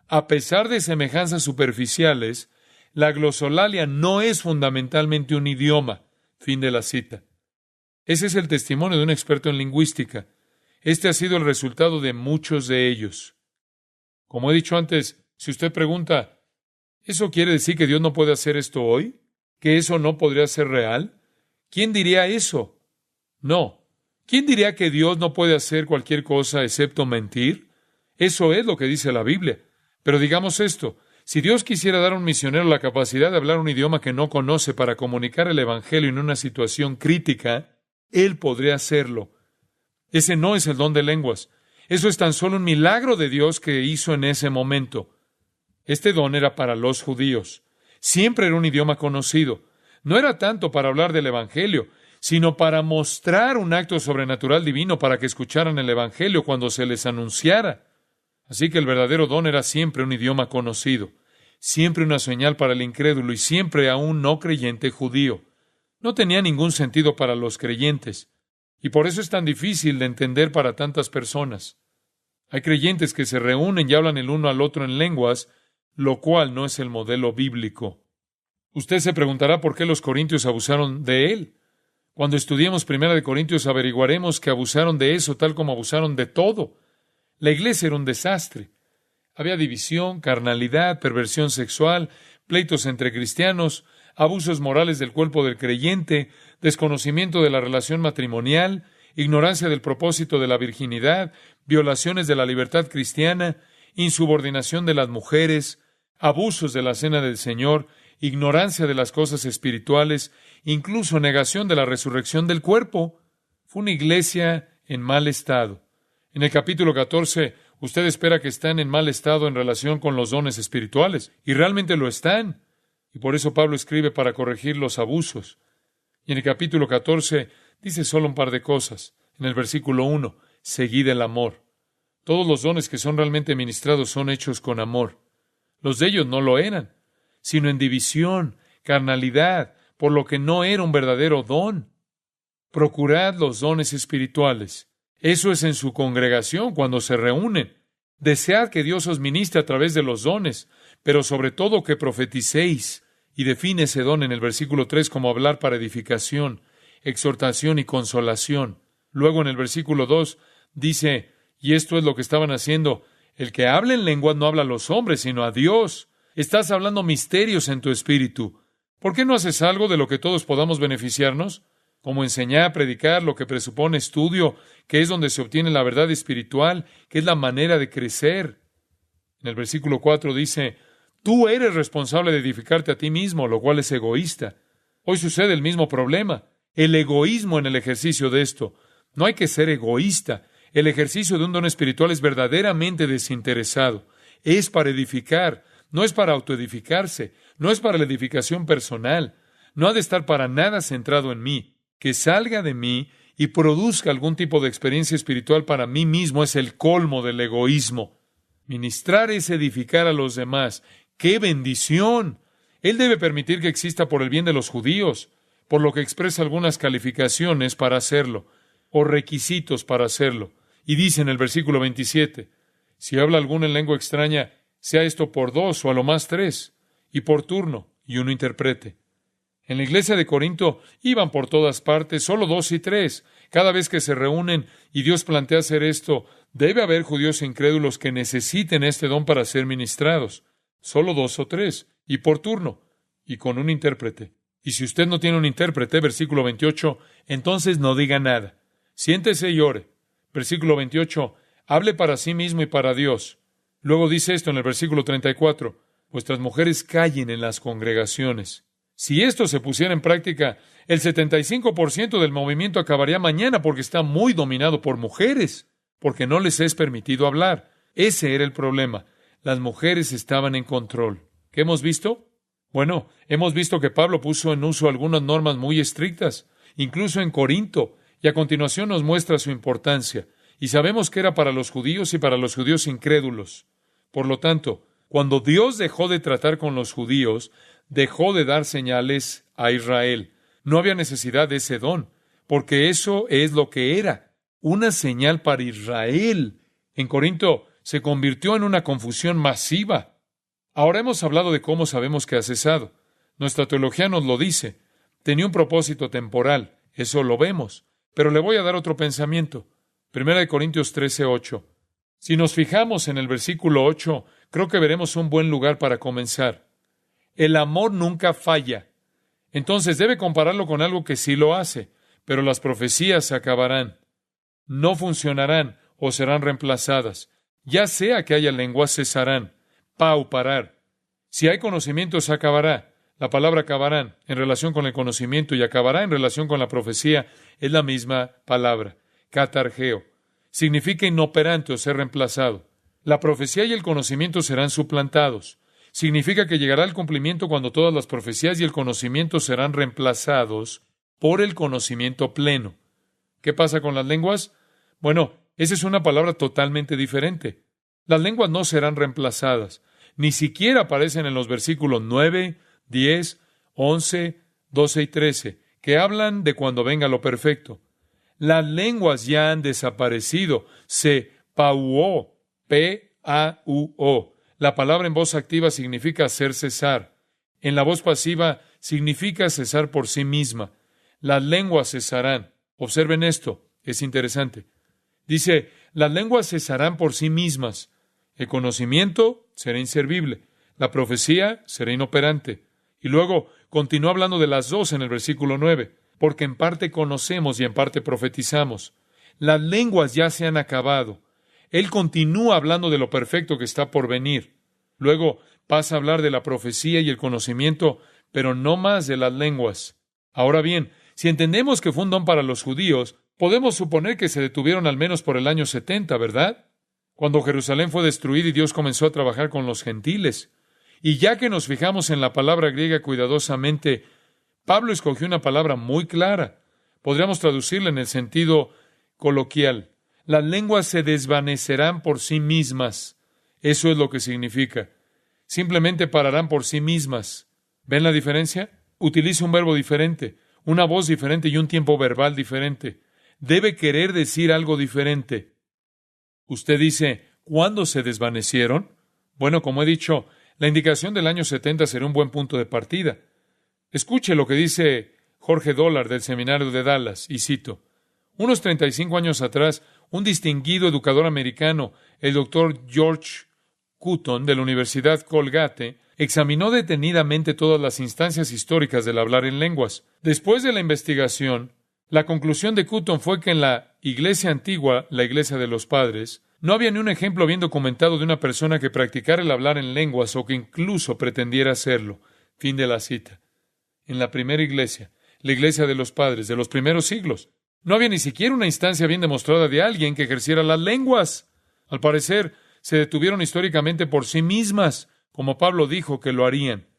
A pesar de semejanzas superficiales, la glosolalia no es fundamentalmente un idioma. Fin de la cita. Ese es el testimonio de un experto en lingüística. Este ha sido el resultado de muchos de ellos. Como he dicho antes, si usted pregunta, ¿eso quiere decir que Dios no puede hacer esto hoy? ¿Que eso no podría ser real? ¿Quién diría eso? No. ¿Quién diría que Dios no puede hacer cualquier cosa excepto mentir? Eso es lo que dice la Biblia. Pero digamos esto, si Dios quisiera dar a un misionero la capacidad de hablar un idioma que no conoce para comunicar el Evangelio en una situación crítica, Él podría hacerlo. Ese no es el don de lenguas. Eso es tan solo un milagro de Dios que hizo en ese momento. Este don era para los judíos. Siempre era un idioma conocido. No era tanto para hablar del Evangelio, sino para mostrar un acto sobrenatural divino para que escucharan el Evangelio cuando se les anunciara. Así que el verdadero don era siempre un idioma conocido, siempre una señal para el incrédulo y siempre a un no creyente judío. No tenía ningún sentido para los creyentes, y por eso es tan difícil de entender para tantas personas. Hay creyentes que se reúnen y hablan el uno al otro en lenguas, lo cual no es el modelo bíblico. Usted se preguntará por qué los corintios abusaron de él. Cuando estudiemos 1 Corintios averiguaremos que abusaron de eso tal como abusaron de todo. La iglesia era un desastre. Había división, carnalidad, perversión sexual, pleitos entre cristianos, abusos morales del cuerpo del creyente, desconocimiento de la relación matrimonial, ignorancia del propósito de la virginidad, violaciones de la libertad cristiana, insubordinación de las mujeres, abusos de la cena del Señor, ignorancia de las cosas espirituales, incluso negación de la resurrección del cuerpo. Fue una iglesia en mal estado. En el capítulo 14, usted espera que están en mal estado en relación con los dones espirituales, y realmente lo están. Y por eso Pablo escribe para corregir los abusos. Y en el capítulo 14 dice solo un par de cosas. En el versículo 1, seguid el amor. Todos los dones que son realmente ministrados son hechos con amor. Los de ellos no lo eran, sino en división, carnalidad, por lo que no era un verdadero don. Procurad los dones espirituales. Eso es en su congregación, cuando se reúnen. Desead que Dios os ministre a través de los dones, pero sobre todo que profeticéis. Y define ese don en el versículo 3 como hablar para edificación, exhortación y consolación. Luego en el versículo 2 dice, y esto es lo que estaban haciendo, el que habla en lenguas no habla a los hombres, sino a Dios. Estás hablando misterios en tu espíritu. ¿Por qué no haces algo de lo que todos podamos beneficiarnos? Como enseñar, predicar, lo que presupone estudio, que es donde se obtiene la verdad espiritual, que es la manera de crecer. En el versículo 4 dice, tú eres responsable de edificarte a ti mismo, lo cual es egoísta. Hoy sucede el mismo problema, el egoísmo en el ejercicio de esto. No hay que ser egoísta. El ejercicio de un don espiritual es verdaderamente desinteresado. Es para edificar, no es para autoedificarse, no es para la edificación personal. No ha de estar para nada centrado en mí. Que salga de mí y produzca algún tipo de experiencia espiritual para mí mismo es el colmo del egoísmo. Ministrar es edificar a los demás. ¡Qué bendición! Él debe permitir que exista por el bien de los judíos, por lo que expresa algunas calificaciones para hacerlo, o requisitos para hacerlo. Y dice en el versículo 27, si habla alguno en lengua extraña, sea esto por 2 o a lo más 3, y por turno, y uno interprete. En la iglesia de Corinto iban por todas partes, solo 2 y 3. Cada vez que se reúnen y Dios plantea hacer esto, debe haber judíos incrédulos que necesiten este don para ser ministrados. Solo 2 o 3, y por turno, y con un intérprete. Y si usted no tiene un intérprete, versículo 28, entonces no diga nada. Siéntese y ore. Versículo 28, hable para sí mismo y para Dios. Luego dice esto en el versículo 34, vuestras mujeres callen en las congregaciones. Si esto se pusiera en práctica, el 75% del movimiento acabaría mañana porque está muy dominado por mujeres, porque no les es permitido hablar. Ese era el problema. Las mujeres estaban en control. ¿Qué hemos visto? Bueno, hemos visto que Pablo puso en uso algunas normas muy estrictas, incluso en Corinto, y a continuación nos muestra su importancia. Y sabemos que era para los judíos y para los judíos incrédulos. Por lo tanto, cuando Dios dejó de tratar con los judíos, dejó de dar señales a Israel. No había necesidad de ese don, porque eso es lo que era, una señal para Israel. En Corinto se convirtió en una confusión masiva. Ahora hemos hablado de cómo sabemos que ha cesado. Nuestra teología nos lo dice. Tenía un propósito temporal, eso lo vemos. Pero le voy a dar otro pensamiento. 1 Corintios 13:8. Si nos fijamos en el versículo 8, creo que veremos un buen lugar para comenzar. El amor nunca falla. Entonces debe compararlo con algo que sí lo hace, pero las profecías se acabarán. No funcionarán o serán reemplazadas. Ya sea que haya lenguas, cesarán. Pauparar. Si hay conocimiento, se acabará. La palabra acabarán en relación con el conocimiento y acabará en relación con la profecía es la misma palabra. Catargeo. Significa inoperante o ser reemplazado. La profecía y el conocimiento serán suplantados. Significa que llegará el cumplimiento cuando todas las profecías y el conocimiento serán reemplazados por el conocimiento pleno. ¿Qué pasa con las lenguas? Bueno, esa es una palabra totalmente diferente. Las lenguas no serán reemplazadas. Ni siquiera aparecen en los versículos 9, 10, 11, 12 y 13, que hablan de cuando venga lo perfecto. Las lenguas ya han desaparecido. Se pauó, P-A-U-O. La palabra en voz activa significa hacer cesar. En la voz pasiva significa cesar por sí misma. Las lenguas cesarán. Observen esto, es interesante. Dice, las lenguas cesarán por sí mismas. El conocimiento será inservible. La profecía será inoperante. Y luego continúa hablando de las dos en el versículo 9. Porque en parte conocemos y en parte profetizamos. Las lenguas ya se han acabado. Él continúa hablando de lo perfecto que está por venir. Luego pasa a hablar de la profecía y el conocimiento, pero no más de las lenguas. Ahora bien, si entendemos que fue un don para los judíos, Podemos suponer que se detuvieron al menos por el año 70, ¿verdad? Cuando Jerusalén fue destruida y Dios comenzó a trabajar con los gentiles. Y ya que nos fijamos en la palabra griega cuidadosamente, Pablo escogió una palabra muy clara. Podríamos traducirla en el sentido coloquial. Las lenguas se desvanecerán por sí mismas. Eso es lo que significa. Simplemente pararán por sí mismas. ¿Ven la diferencia? Utiliza un verbo diferente, una voz diferente y un tiempo verbal diferente. Debe querer decir algo diferente. Usted dice, ¿cuándo se desvanecieron? Bueno, como he dicho, la indicación del año 70 será un buen punto de partida. Escuche lo que dice Jorge Dollard del Seminario de Dallas, y cito: unos 35 años atrás, un distinguido educador americano, el doctor George Cutton de la Universidad Colgate, examinó detenidamente todas las instancias históricas del hablar en lenguas. Después de la investigación, la conclusión de Cutton fue que en la iglesia antigua, la iglesia de los padres, no había ni un ejemplo bien documentado de una persona que practicara el hablar en lenguas o que incluso pretendiera hacerlo. Fin de la cita. En la primera iglesia, la iglesia de los padres de los primeros siglos, no había ni siquiera una instancia bien demostrada de alguien que ejerciera las lenguas. Al parecer, se detuvieron históricamente por sí mismas, como Pablo dijo que lo harían.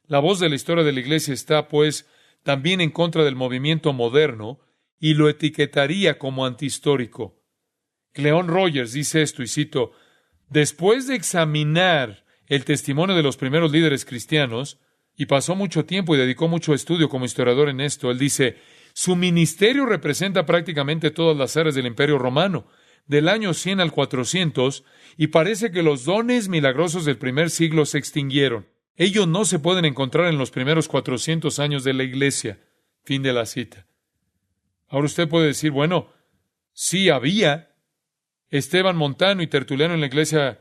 La voz de la historia de la iglesia está, pues, también en contra del movimiento moderno y lo etiquetaría como antihistórico. Cleon Rogers dice esto, y cito: después de examinar el testimonio de los primeros líderes cristianos, y pasó mucho tiempo y dedicó mucho estudio como historiador en esto, él dice: su ministerio representa prácticamente todas las áreas del Imperio Romano, del año 100 al 400, y parece que los dones milagrosos del primer siglo se extinguieron. Ellos no se pueden encontrar en los primeros 400 años de la iglesia. Fin de la cita. Ahora usted puede decir, bueno, sí había Esteban Montano y Tertuliano en la iglesia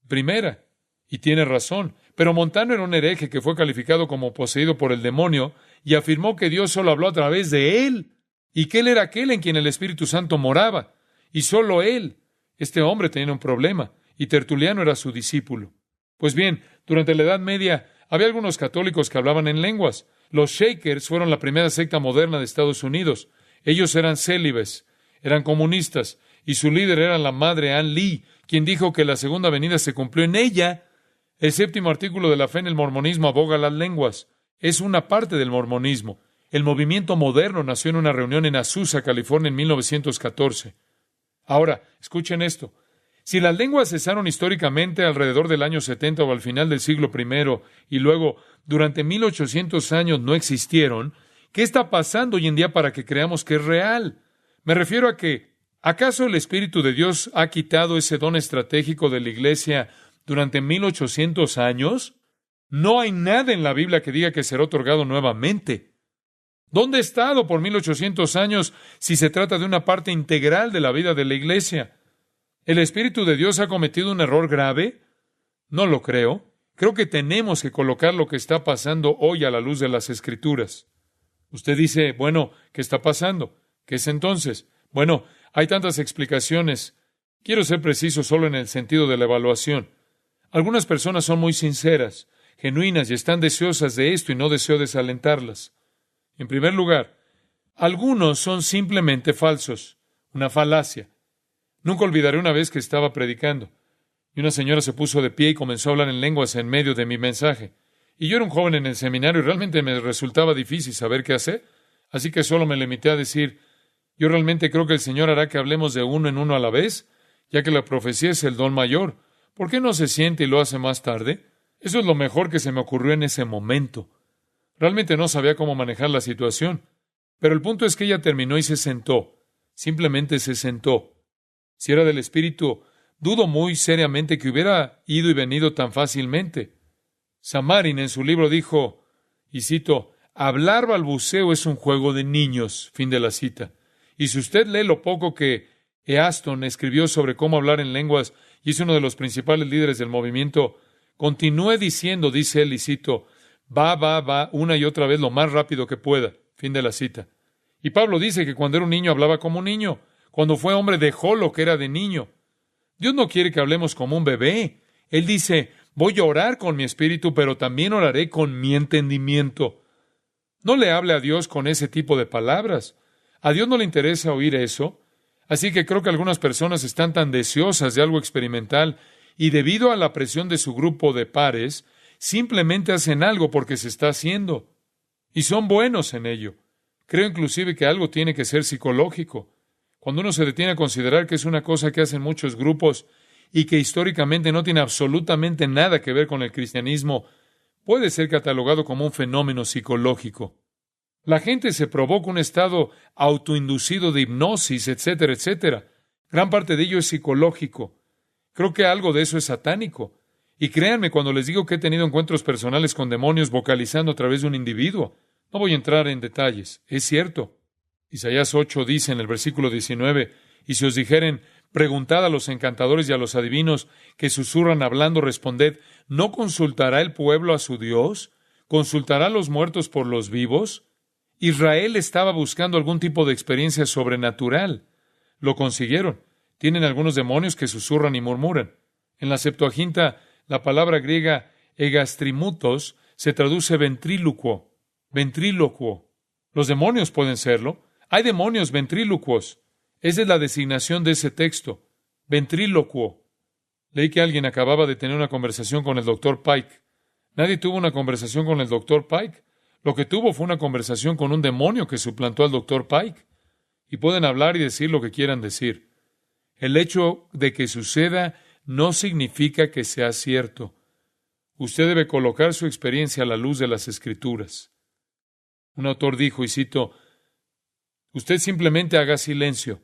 primera, y tiene razón, pero Montano era un hereje que fue calificado como poseído por el demonio y afirmó que Dios solo habló a través de él, y que él era aquel en quien el Espíritu Santo moraba, y solo él. Este hombre tenía un problema, y Tertuliano era su discípulo. Pues bien, durante la Edad Media había algunos católicos que hablaban en lenguas. Los Shakers fueron la primera secta moderna de Estados Unidos. Ellos eran célibes, eran comunistas, y su líder era la madre Ann Lee, quien dijo que la segunda venida se cumplió en ella. El séptimo artículo de la fe en el mormonismo aboga las lenguas. Es una parte del mormonismo. El movimiento moderno nació en una reunión en Azusa, California, en 1914. Ahora, escuchen esto. Si las lenguas cesaron históricamente alrededor del año 70 o al final del siglo I, y luego durante 1800 años no existieron, ¿qué está pasando hoy en día para que creamos que es real? Me refiero a que, ¿acaso el Espíritu de Dios ha quitado ese don estratégico de la iglesia durante 1800 años? No hay nada en la Biblia que diga que será otorgado nuevamente. ¿Dónde ha estado por 1800 años si se trata de una parte integral de la vida de la iglesia? ¿El Espíritu de Dios ha cometido un error grave? No lo creo. Creo que tenemos que colocar lo que está pasando hoy a la luz de las Escrituras. Usted dice, bueno, ¿qué está pasando? ¿Qué es entonces? Bueno, hay tantas explicaciones. Quiero ser preciso solo en el sentido de la evaluación. Algunas personas son muy sinceras, genuinas y están deseosas de esto y no deseo desalentarlas. En primer lugar, algunos son simplemente falsos, una falacia. Nunca olvidaré una vez que estaba predicando, y una señora se puso de pie y comenzó a hablar en lenguas en medio de mi mensaje. Y yo era un joven en el seminario y realmente me resultaba difícil saber qué hacer, así que solo me limité a decir, yo realmente creo que el Señor hará que hablemos de uno en uno a la vez, ya que la profecía es el don mayor. ¿Por qué no se siente y lo hace más tarde? Eso es lo mejor que se me ocurrió en ese momento. Realmente no sabía cómo manejar la situación, pero el punto es que ella terminó y se sentó. Simplemente se sentó. Si era del Espíritu, dudo muy seriamente que hubiera ido y venido tan fácilmente. Samarin en su libro dijo, y cito, hablar balbuceo es un juego de niños, fin de la cita. Y si usted lee lo poco que Easton escribió sobre cómo hablar en lenguas, y es uno de los principales líderes del movimiento, continúe diciendo, dice él, y cito, va, una y otra vez lo más rápido que pueda, fin de la cita. Y Pablo dice que cuando era un niño hablaba como un niño, cuando fue hombre dejó lo que era de niño. Dios no quiere que hablemos como un bebé. Él dice, voy a orar con mi espíritu, pero también oraré con mi entendimiento. No le hable a Dios con ese tipo de palabras. A Dios no le interesa oír eso, así que creo que algunas personas están tan deseosas de algo experimental y debido a la presión de su grupo de pares, simplemente hacen algo porque se está haciendo. Y son buenos en ello. Creo inclusive que algo tiene que ser psicológico. Cuando uno se detiene a considerar que es una cosa que hacen muchos grupos y que históricamente no tiene absolutamente nada que ver con el cristianismo, puede ser catalogado como un fenómeno psicológico. La gente se provoca un estado autoinducido de hipnosis, etcétera, etcétera. Gran parte de ello es psicológico. Creo que algo de eso es satánico. Y créanme cuando les digo que he tenido encuentros personales con demonios vocalizando a través de un individuo. No voy a entrar en detalles. Es cierto. Isaías 8 dice en el versículo 19, y si os dijeren, preguntad a los encantadores y a los adivinos que susurran hablando, responded, ¿no consultará el pueblo a su Dios? ¿Consultará a los muertos por los vivos? Israel estaba buscando algún tipo de experiencia sobrenatural. Lo consiguieron. Tienen algunos demonios que susurran y murmuran. En la Septuaginta, la palabra griega egastrimutos se traduce ventrílocuo. Ventrílocuo. Los demonios pueden serlo. Hay demonios ventrílocuos. Esa es la designación de ese texto. Ventrílocuo. Leí que alguien acababa de tener una conversación con el Dr. Pike. Nadie tuvo una conversación con el Dr. Pike. Lo que tuvo fue una conversación con un demonio que suplantó al Dr. Pike. Y pueden hablar y decir lo que quieran decir. El hecho de que suceda no significa que sea cierto. Usted debe colocar su experiencia a la luz de las Escrituras. Un autor dijo, y cito, usted simplemente haga silencio,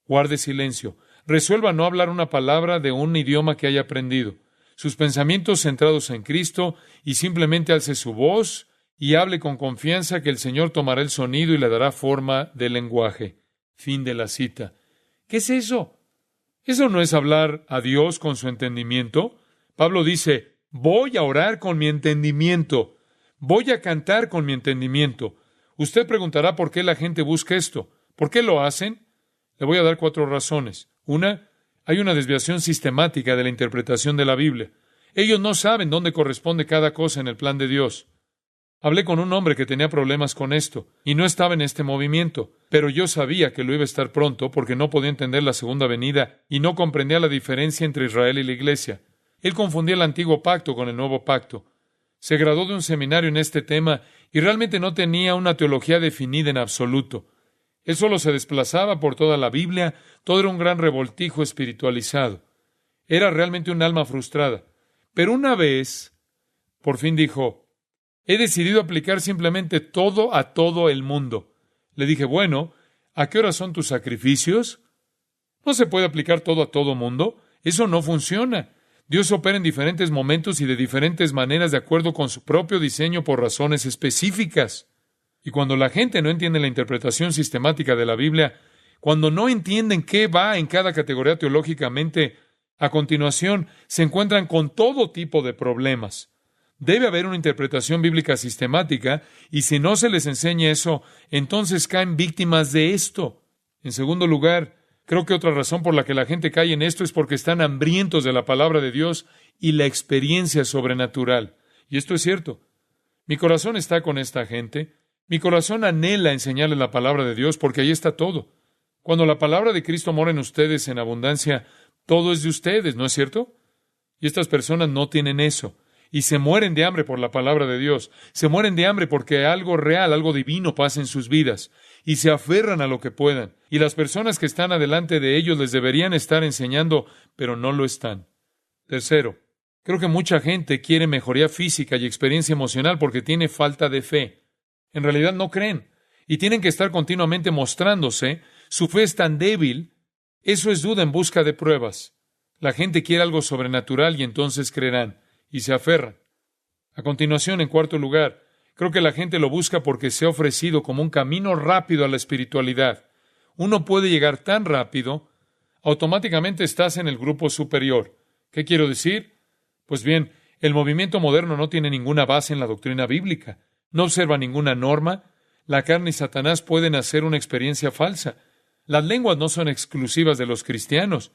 guarde silencio, resuelva no hablar una palabra de un idioma que haya aprendido, sus pensamientos centrados en Cristo, y simplemente alce su voz y hable con confianza que el Señor tomará el sonido y le dará forma del lenguaje. Fin de la cita. ¿Qué es eso? ¿Eso no es hablar a Dios con su entendimiento? Pablo dice, voy a orar con mi entendimiento, voy a cantar con mi entendimiento. Usted preguntará por qué la gente busca esto. ¿Por qué lo hacen? Le voy a dar 4 razones. Una, hay una desviación sistemática de la interpretación de la Biblia. Ellos no saben dónde corresponde cada cosa en el plan de Dios. Hablé con un hombre que tenía problemas con esto, y no estaba en este movimiento, pero yo sabía que lo iba a estar pronto porque no podía entender la segunda venida y no comprendía la diferencia entre Israel y la Iglesia. Él confundía el antiguo pacto con el nuevo pacto. Se graduó de un seminario en este tema y realmente no tenía una teología definida en absoluto. Él solo se desplazaba por toda la Biblia, todo era un gran revoltijo espiritualizado. Era realmente un alma frustrada. Pero una vez, por fin dijo, he decidido aplicar simplemente todo a todo el mundo. Le dije, bueno, ¿a qué hora son tus sacrificios? No se puede aplicar todo a todo mundo. Eso no funciona. Dios opera en diferentes momentos y de diferentes maneras de acuerdo con su propio diseño por razones específicas. Y cuando la gente no entiende la interpretación sistemática de la Biblia, cuando no entienden qué va en cada categoría teológicamente, a continuación se encuentran con todo tipo de problemas. Debe haber una interpretación bíblica sistemática, y si no se les enseña eso, entonces caen víctimas de esto. En segundo lugar, creo que otra razón por la que la gente cae en esto es porque están hambrientos de la palabra de Dios y la experiencia sobrenatural. Y esto es cierto. Mi corazón está con esta gente. Mi corazón anhela enseñarles la palabra de Dios porque ahí está todo. Cuando la palabra de Cristo mora en ustedes en abundancia, todo es de ustedes, ¿no es cierto? Y estas personas no tienen eso. Y se mueren de hambre por la palabra de Dios. Se mueren de hambre porque algo real, algo divino pasa en sus vidas. Y se aferran a lo que puedan. Y las personas que están adelante de ellos les deberían estar enseñando, pero no lo están. Tercero, creo que mucha gente quiere mejoría física y experiencia emocional porque tiene falta de fe. En realidad no creen. Y tienen que estar continuamente mostrándose. Su fe es tan débil. Eso es duda en busca de pruebas. La gente quiere algo sobrenatural y entonces creerán. Y se aferran. A continuación, en cuarto lugar, creo que la gente lo busca porque se ha ofrecido como un camino rápido a la espiritualidad. Uno puede llegar tan rápido, automáticamente estás en el grupo superior. ¿Qué quiero decir? Pues bien, el movimiento moderno no tiene ninguna base en la doctrina bíblica. No observa ninguna norma. La carne y Satanás pueden hacer una experiencia falsa. Las lenguas no son exclusivas de los cristianos.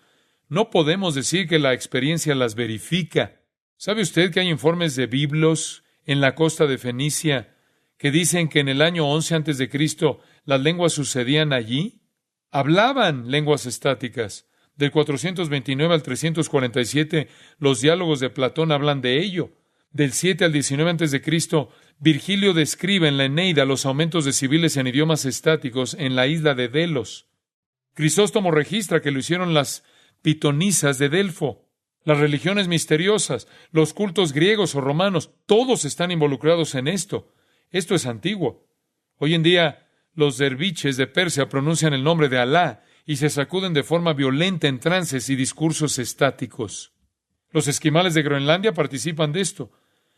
No podemos decir que la experiencia las verifica. ¿Sabe usted que hay informes de biblos en la costa de Fenicia que dicen que en el año 11 antes de Cristo las lenguas sucedían allí? Hablaban lenguas estáticas. Del 429 al 347, los diálogos de Platón hablan de ello. Del 7 al 19 antes de Cristo, Virgilio describe en la Eneida los aumentos de civiles en idiomas estáticos en la isla de Delos. Crisóstomo registra que lo hicieron las pitonisas de Delfo. Las religiones misteriosas, los cultos griegos o romanos, todos están involucrados en esto. Esto es antiguo. Hoy en día, los derviches de Persia pronuncian el nombre de Alá y se sacuden de forma violenta en trances y discursos estáticos. Los esquimales de Groenlandia participan de esto.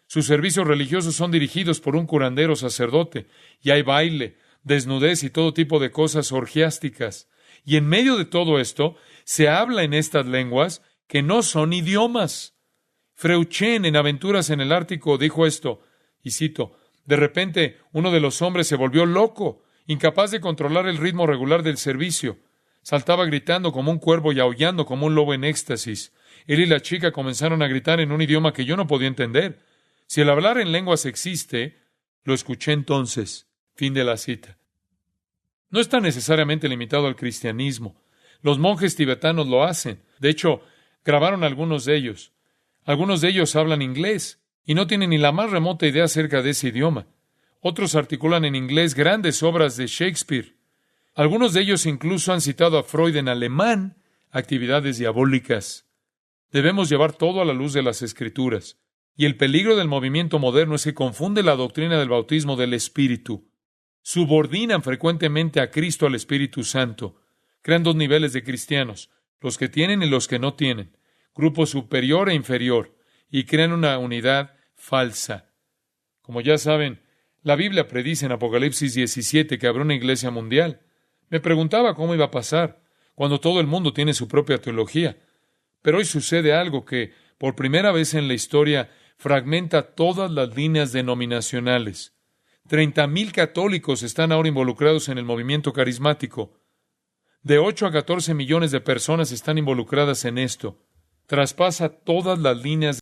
Sus servicios religiosos son dirigidos por un curandero sacerdote, y hay baile, desnudez y todo tipo de cosas orgiásticas. Y en medio de todo esto, se habla en estas lenguas que no son idiomas. Freuchen, en Aventuras en el Ártico, dijo esto, y cito, de repente uno de los hombres se volvió loco, incapaz de controlar el ritmo regular del servicio. Saltaba gritando como un cuervo y aullando como un lobo en éxtasis. Él y la chica comenzaron a gritar en un idioma que yo no podía entender. Si el hablar en lenguas existe, lo escuché entonces. Fin de la cita. No está necesariamente limitado al cristianismo. Los monjes tibetanos lo hacen. De hecho, grabaron algunos de ellos. Algunos de ellos hablan inglés y no tienen ni la más remota idea acerca de ese idioma. Otros articulan en inglés grandes obras de Shakespeare. Algunos de ellos incluso han citado a Freud en alemán, actividades diabólicas. Debemos llevar todo a la luz de las Escrituras. Y el peligro del movimiento moderno es que confunde la doctrina del bautismo del Espíritu. Subordinan frecuentemente a Cristo al Espíritu Santo. Crean dos niveles de cristianos, los que tienen y los que no tienen, grupo superior e inferior, y crean una unidad falsa. Como ya saben, la Biblia predice en Apocalipsis 17 que habrá una iglesia mundial. Me preguntaba cómo iba a pasar, cuando todo el mundo tiene su propia teología. Pero hoy sucede algo que, por primera vez en la historia, fragmenta todas las líneas denominacionales. 30,000 católicos están ahora involucrados en el movimiento carismático. De 8 a 14 millones de personas están involucradas en esto. Traspasa todas las líneas